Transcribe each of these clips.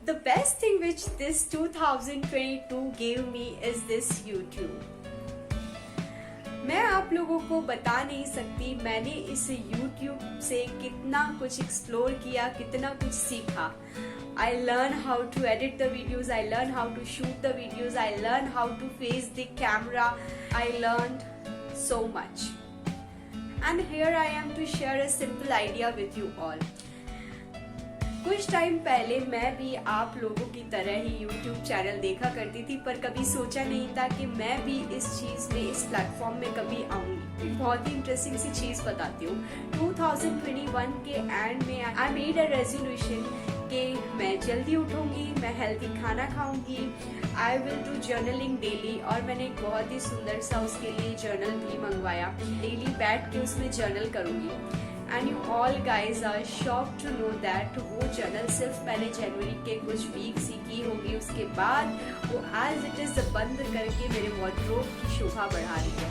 The best thing which this 2022 gave me is this YouTube. मैं आप लोगों को बता नहीं सकती मैंने इस YouTube से कितना कुछ एक्सप्लोर किया, कितना कुछ सीखा. I learn how to edit the videos, I learn how to shoot the videos, I learn how to face the camera. I learned so much. And here I am to share a simple idea with you all. कुछ time पहले मैं भी आप लोगों की तरह ही YouTube channel देखा करती थी, पर कभी सोचा नहीं था कि मैं भी इस चीज में, इस प्लेटफॉर्म में कभी आऊंगी. बहुत ही इंटरेस्टिंग सी चीज बताती हूँ. 2021 के एंड में आई मेड अ रेजोल्यूशन कि मैं जल्दी उठूंगी, मैं हेल्दी खाना खाऊंगी, I will do journaling daily. और मैंने एक बहुत ही सुंदर सा उसके लिए जर्नल भी मंगवाया. डेली बैठ के उसमें जर्नल करूंगी. And you all guys are shocked to know that वो जर्नल सिर्फ मैंने जनवरी के कुछ वीक्स ही की होगी. उसके बाद वो एज इट इज बंद करके मेरे वार्डरोब की शोभा बढ़ा रही है.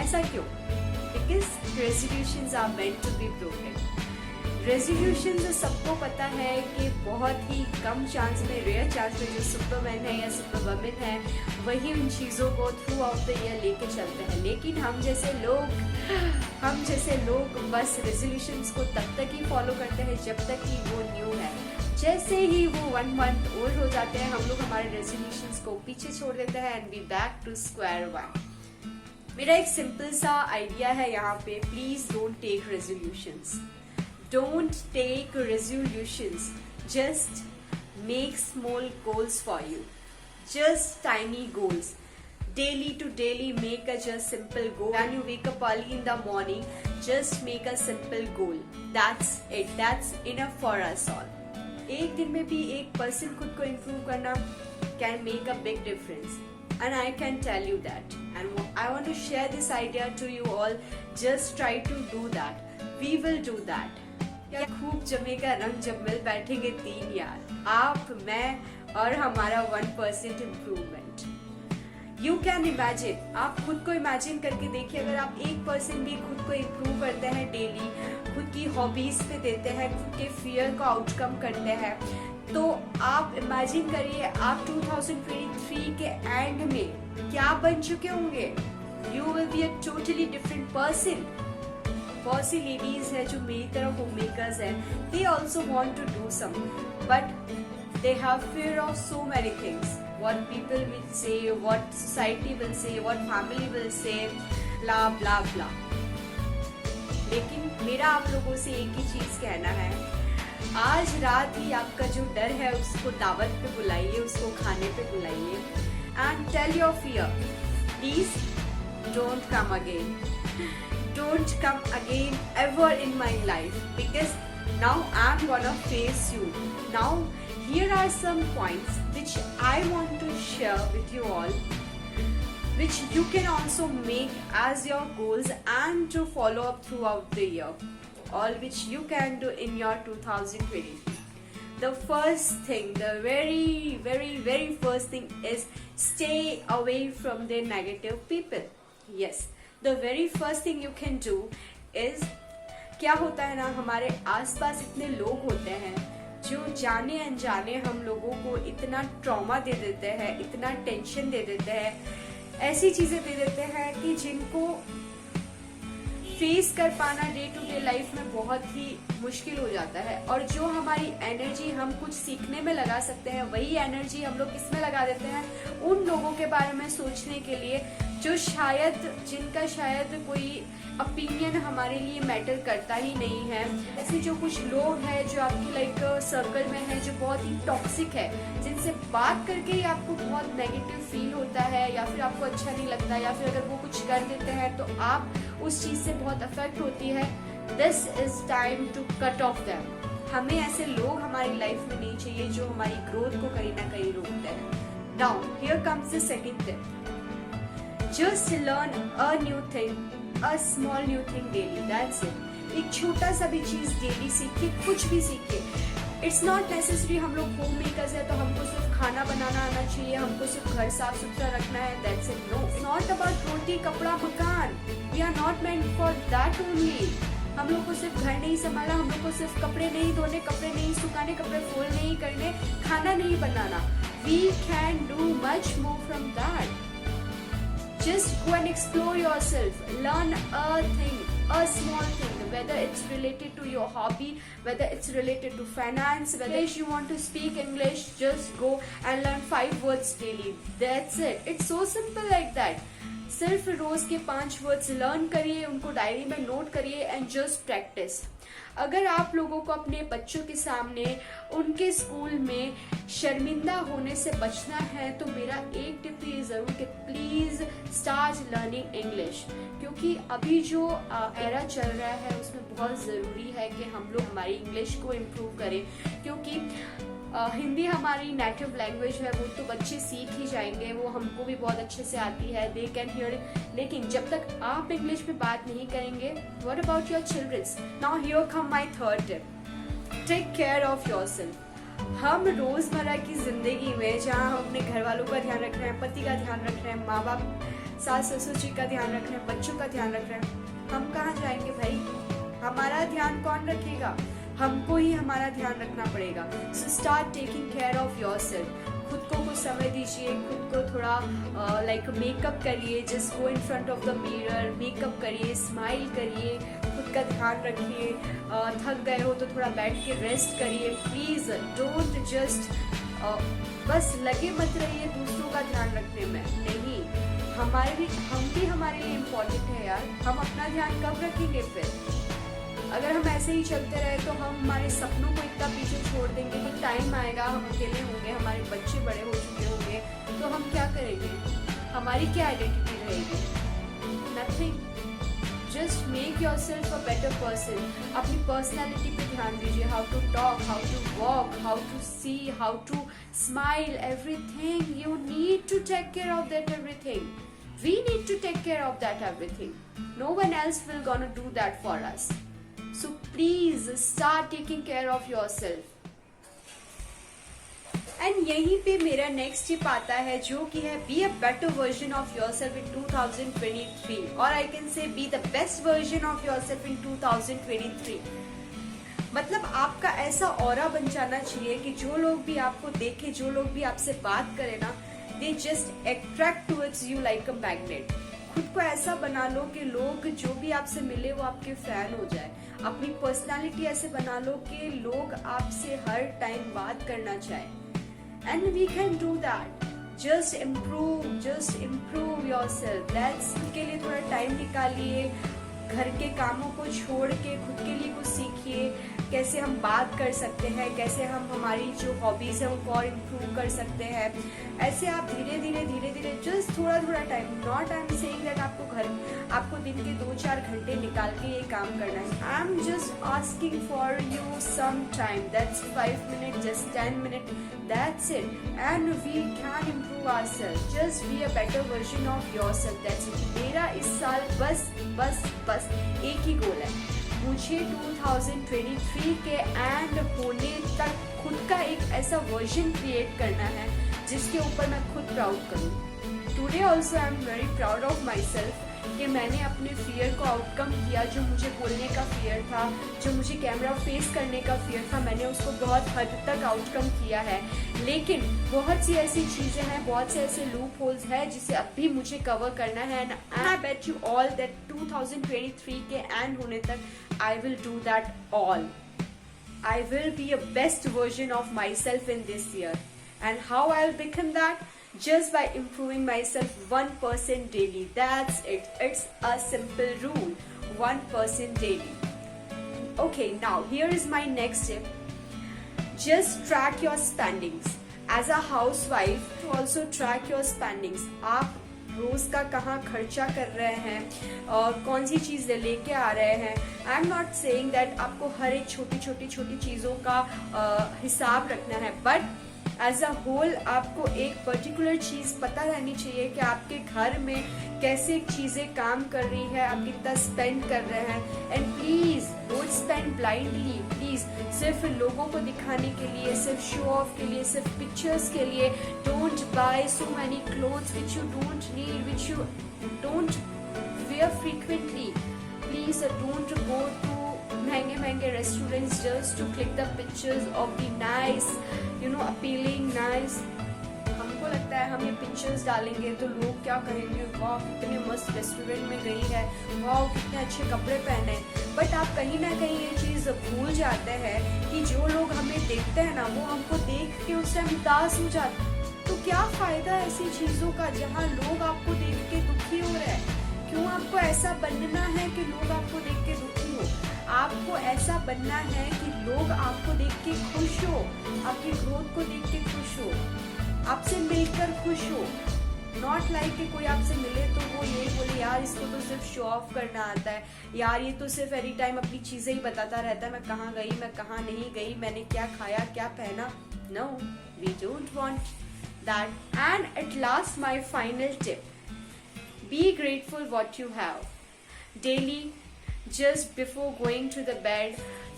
ऐसा क्यों? Because resolutions are meant to be broken. Resolutions सबको पता है कि बहुत ही कम चांस में, रेयर चांस में जो सुपरमैन है या सुपरवुमन है वही उन चीज़ों को थ्रू आउट द ईयर लेके चलते हैं. लेकिन हम जैसे लोग बस रेजोल्यूशंस को तब तक ही फॉलो करते हैं जब तक कि वो न्यू है. जैसे ही वो 1 मंथ ओल्ड हो जाते हैं हम लोग हमारे रेजोल्यूशंस को पीछे छोड़ देते हैं and be back to square one. मेरा एक सिंपल सा आइडिया है यहाँ पे. Please don't take resolutions. Don't take resolutions. Just make small goals for you. Just tiny goals. Daily to daily make a just simple goal. When you wake up early in the morning, just make a simple goal. That's it. That's enough for us all. एक दिन में भी एक person खुद को improve करना can make a big difference. And I can tell you that. And I want to share this idea to you all. Just try to do that. We will do that. क्या खूब जमेगा रंग जब मिल बैठेंगे 3 यार, आप, मैं और हमारा 1% इम्प्रूवमेंट. You can imagine. आप खुद को इमेजिन करके देखिए, अगर आप 1% भी खुद को इम्प्रूव करते हैं डेली, खुद की हॉबीज पे देते हैं, खुद के फियर को आउटकम करते हैं, तो आप इमेजिन करिए आप 2023 के एंड में क्या बन चुके होंगे. You will be a totally different person. बहुत सी लेडीज है जो मेरी तरह होम मेकर्स है. They also want to do some but they have fear of so many things. What people will say, what society will say, what family will say, blah ब्ला ब्ला. लेकिन मेरा आप लोगों से एक ही चीज कहना है. आज रात ही आपका जो डर है उसको दावत पे बुलाइए, उसको खाने पे बुलाइए and tell your fear, please don't come again. Don't come again ever in my life, because now I'm gonna face you. Now here are some points which I want to share with you all, which you can also make as your goals and to follow up throughout the year, all which you can do in your 2023. The first thing, the very first thing is stay away from the negative people. Yes, the very first thing you can do is, क्या होता है ना, हमारे आसपास इतने लोग होते हैं जो जाने अनजाने हम लोगों को इतना ट्रॉमा दे देते हैं, इतना टेंशन दे देते हैं, ऐसी चीजें दे देते हैं कि जिनको फेस कर पाना डे टू डे लाइफ में बहुत ही मुश्किल हो जाता है. और जो हमारी एनर्जी हम कुछ सीखने में लगा सकते हैं, वही एनर्जी हम लोग किसमें लगा देते हैं, उन लोगों के बारे में सोचने के लिए जो जिनका शायद कोई ओपिनियन हमारे लिए मैटर करता ही नहीं है. ऐसे जो कुछ लोग हैं जो आपकी लाइक सर्कल में है, जो बहुत ही टॉक्सिक है, जिनसे बात करके ही आपको बहुत नेगेटिव फील होता है या फिर आपको अच्छा नहीं लगता, या फिर अगर वो कुछ कर देते हैं तो आप उस चीज से बहुत अफेक्ट होती है. This is time to cut off them. हमें ऐसे लोग हमारी लाइफ में नहीं चाहिए जो हमारी ग्रोथ को कहीं ना कहीं रोकते हैं. Now here comes the second tip. Just learn a new thing, a small new thing daily. That's it. एक छोटा सा भी चीज डेली सीखिए, कुछ भी सीखिए. इट्स नॉट नेसेसरी हम लोग होम मेकर्स है तो हमको सिर्फ खाना बनाना आना चाहिए, हमको सिर्फ घर साफ सुथरा रखना है. That's it. No, it's not about roti kapda makaan. We are not meant for that only. हम लोग को सिर्फ घर नहीं संभालना, हम लोग को सिर्फ कपड़े नहीं धोने, कपड़े नहीं सुखाने, कपड़े फोल्ड नहीं करने, खाना नहीं बनाना. We can do much more from that. Just go and explore yourself. Learn a thing, a small thing, whether it's related to your hobby, whether it's related to finance, whether you want to speak English, just go and learn 5 words daily. That's it. It's so simple like that. सिर्फ रोज के 5 words learn करिए, उनको diary में note करिए and just practice. अगर आप लोगों को अपने बच्चों के सामने उनके स्कूल में शर्मिंदा होने से बचना है तो मेरा एक टिप ये जरूर कि प्लीज स्टार्ट लर्निंग इंग्लिश, क्योंकि अभी जो एरा चल रहा है उसमें बहुत जरूरी है कि हम लोग हमारी इंग्लिश को इम्प्रूव करें, क्योंकि हिंदी हमारी नेटिव लैंग्वेज है, वो तो बच्चे सीख ही जाएंगे, वो हमको भी बहुत अच्छे से आती है, दे कैन हियर. लेकिन जब तक आप इंग्लिश में बात नहीं करेंगे, what about your childrens? Now here come my third tip, take care of yourself. हम रोजमर्रा की जिंदगी में जहाँ हम अपने घर वालों का ध्यान रख रहे हैं, पति का ध्यान रख रहे हैं, माँ बाप सास ससुर जी का ध्यान रख रहे हैं, बच्चों का ध्यान रख रहे हैं, हम कहाँ जाएंगे भाई? हमारा ध्यान कौन रखेगा? हमको ही हमारा ध्यान रखना पड़ेगा. So start taking care of yourself. खुद को कुछ समय दीजिए, खुद को थोड़ा लाइक मेकअप करिए, just go in front of the mirror, makeup करिए, स्माइल करिए, खुद का ध्यान रखिए. थक गए हो तो थोड़ा बैठ के रेस्ट करिए. प्लीज डोंट जस्ट बस लगे मत रहिए दूसरों का ध्यान रखने में. नहीं, हम भी हमारे लिए इम्पोर्टेंट है यार. हम अपना ध्यान कब रखेंगे फिर? अगर हम ऐसे ही चलते रहे तो हम हमारे सपनों को इतना पीछे छोड़ देंगे कि टाइम आएगा हम अकेले होंगे, हमारे बच्चे बड़े हो चुके होंगे, तो हम क्या करेंगे? हमारी क्या आइडेंटिटी रहेगी? Nothing. Just make yourself a better person. अपनी पर्सनैलिटी पे ध्यान दीजिए. How to talk, how to walk, how to see, how to smile, everything. You need to take care of that everything. We need to take care of that everything. No one else will gonna do that for us. So please start taking care of yourself. And यहीं पे मेरा next tip आता है जो कि है be a better version of yourself in 2023, or I can say be the best version of yourself in 2023. मतलब आपका ऐसा ऑरा बन जाना चाहिए कि जो लोग भी आपको देखे, जो लोग भी आपसे बात करें ना, they just attract towards you like a magnet. खुद को ऐसा बना लो कि लोग जो भी आपसे मिले वो आपके फैन हो जाए. अपनी पर्सनालिटी ऐसे बना लो कि लोग आपसे हर टाइम बात करना चाहें. And we can do that. Just improve yourself. That's के लिए थोड़ा टाइम निकालिए. घर के कामों को छोड़ के खुद के लिए कुछ सीखिए. कैसे हम बात कर सकते हैं, कैसे हम हमारी जो हॉबीज है उनको और इम्प्रूव कर सकते हैं. ऐसे आप धीरे धीरे जस्ट थोड़ा time. Not I am saying that आपको दिन के 2-4 घंटे निकाल के ये काम करना है. I am just asking for you some time. That's 5 minute, just 10 minute, that's it. And we can improve ourself. Just be a better version of yourself. That's it. मेरा इस साल बस एक ही गोल है. मुझे 2023 के एंड होने तक खुद का एक ऐसा वर्जन क्रिएट करना है जिसके ऊपर मैं खुद प्राउड करूँ. Today also I am very proud of my self कि मैंने अपने फियर को आउटकम किया. जो मुझे बोलने का फियर था, जो मुझे कैमरा फेस करने का फियर था, मैंने उसको बहुत हद तक आउटकम किया है. लेकिन बहुत सी ऐसी चीजें हैं, बहुत से ऐसे लूप होल्स हैं जिसे अब भी मुझे कवर करना है. And I bet you all that 2023 के एंड होने तक I will do that all. I will be a best version of myself in this year. And how I'll become that? Just by improving myself 1% daily. That's it. It's a simple rule. 1% daily. Okay, now here is my next tip. Just track your spendings. As a housewife, to also track your spendings. आप रोज का कहाँ खर्चा कर रहे हैं और कौन सी चीजें लेके आ रहे हैं. I am not saying that आपको हर एक छोटी चीजों का हिसाब रखना है, बट एज अ होल आपको एक पर्टिकुलर चीज पता रहनी चाहिए कि आपके घर में कैसे चीजें काम कर रही है, आप कितना स्पेंड कर रहे हैं. And please don't spend blindly. Please सिर्फ लोगों को दिखाने के लिए, सिर्फ शो ऑफ के लिए, सिर्फ पिक्चर्स के लिए don't buy so many clothes which you don't need, which you don't wear frequently. Please don't go to महंगे महंगे restaurants just to click the pictures of the nice appealing nice. हमको लगता है हम ये पिक्चर्स डालेंगे तो लोग क्या कहेंगे, वाह कितने मस्त रेस्टोरेंट में गई है, वाह कितने अच्छे कपड़े पहने। बट आप कहीं ना कहीं ये चीज़ भूल जाते हैं कि जो लोग हमें देखते हैं ना वो हमको देख के उस टाइम उदास हो जाते हैं। तो क्या फ़ायदा ऐसी चीज़ों का जहाँ लोग आपको देख के दुखी हो रहे हैं। क्यों आपको ऐसा बनना है कि लोग आपको देख के दुखी हो। आपको ऐसा बनना है कि लोग आपको देख के खुश हो, आपकी ग्रोथ को देख के खुश हो, आपसे मिलकर खुश हो। नॉट लाइक कि कोई आपसे मिले तो वो यही बोले यार इसको तो सिर्फ शो ऑफ करना आता है, यार ये तो सिर्फ एनी टाइम अपनी चीज़ें ही बताता रहता है, मैं कहाँ गई, मैं कहाँ नहीं गई, मैंने क्या खाया क्या पहना। No, we don't want that. And at last my final tip, be grateful what you have daily, just before going to the bed.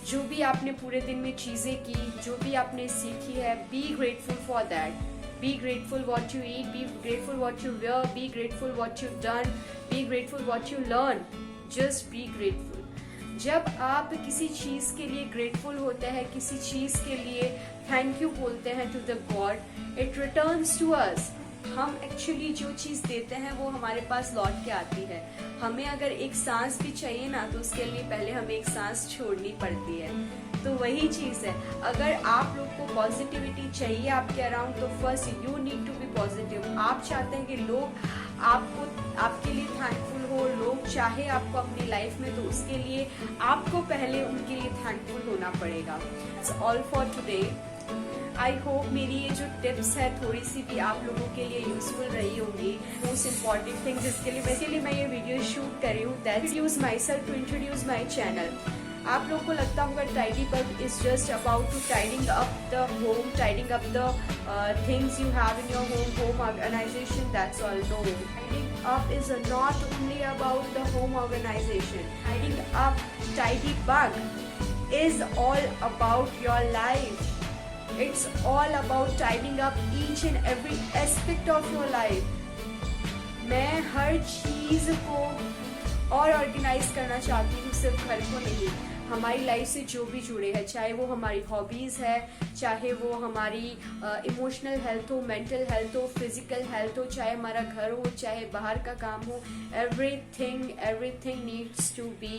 जो भी आपने पूरे दिन में चीज़ें की, जो भी आपने सीखी है, be grateful for that. Be grateful what you eat, be grateful what you wear, be grateful what you've done, be grateful what you learn. Just be grateful. जब आप किसी चीज़ के लिए grateful होते हैं, किसी चीज़ के लिए thank you बोलते हैं to the God, it returns to us. हम एक्चुअली जो चीज़ देते हैं वो हमारे पास लौट के आती है। हमें अगर एक सांस भी चाहिए ना तो उसके लिए पहले हमें एक सांस छोड़नी पड़ती है। तो वही चीज़ है, अगर आप लोग को पॉजिटिविटी चाहिए आपके अराउंड तो first you need to be positive. आप चाहते हैं कि लोग आपको आपके लिए थैंकफुल हो, लोग चाहे आपको अपनी लाइफ में, तो उसके लिए आपको पहले उनके लिए थैंकफुल होना पड़ेगा। It's all for today. I hope मेरी ये जो टिप्स है थोड़ी सी भी आप लोगों के लिए यूजफुल रही होंगी। मोस्ट इम्पॉर्टेंट थिंग जिसके लिए मैं ये वीडियो शूट कर रही हूँ, that introduce my self, to introduce my channel. आप लोगों को लगता होगा tidy bug is just about to tidying up the home, tidying up the things you have in your home organization, that's all. No, tidying up is not only about the home organization. Tidying up, tidy bug is all about your life. It's all about tidying up each and every aspect of your life. मैं हर चीज़ को और organise करना चाहती हूँ, सिर्फ घर को नहीं, हमारी लाइफ से जो भी जुड़े हैं, चाहे वो हमारी हॉबीज़ है, चाहे वो हमारी इमोशनल हेल्थ हो, मेंटल हेल्थ हो, फिजिकल हेल्थ हो, चाहे हमारा घर हो, चाहे बाहर का काम हो, everything needs to be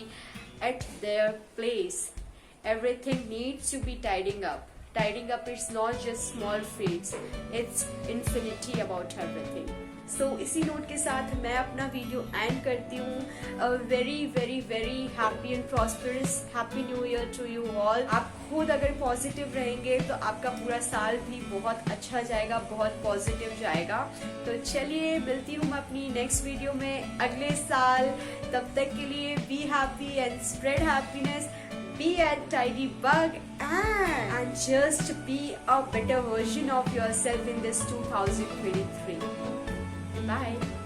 at their place. Everything needs to be tidying up. Tidying up is not just small feats, it's infinity about everything. So इसी नोट के साथ मैं अपना वीडियो एंड करती हूँ। Very very very happy and prosperous happy new year to you all. आप खुद अगर पॉजिटिव रहेंगे तो आपका पूरा साल भी बहुत अच्छा जाएगा, बहुत पॉजिटिव जाएगा। तो चलिए मिलती हूँ मैं अपनी नेक्स्ट वीडियो में अगले साल। तब तक के लिए be happy and spread happiness, be a tidy bug, and just be a better version of yourself in this 2023. Bye.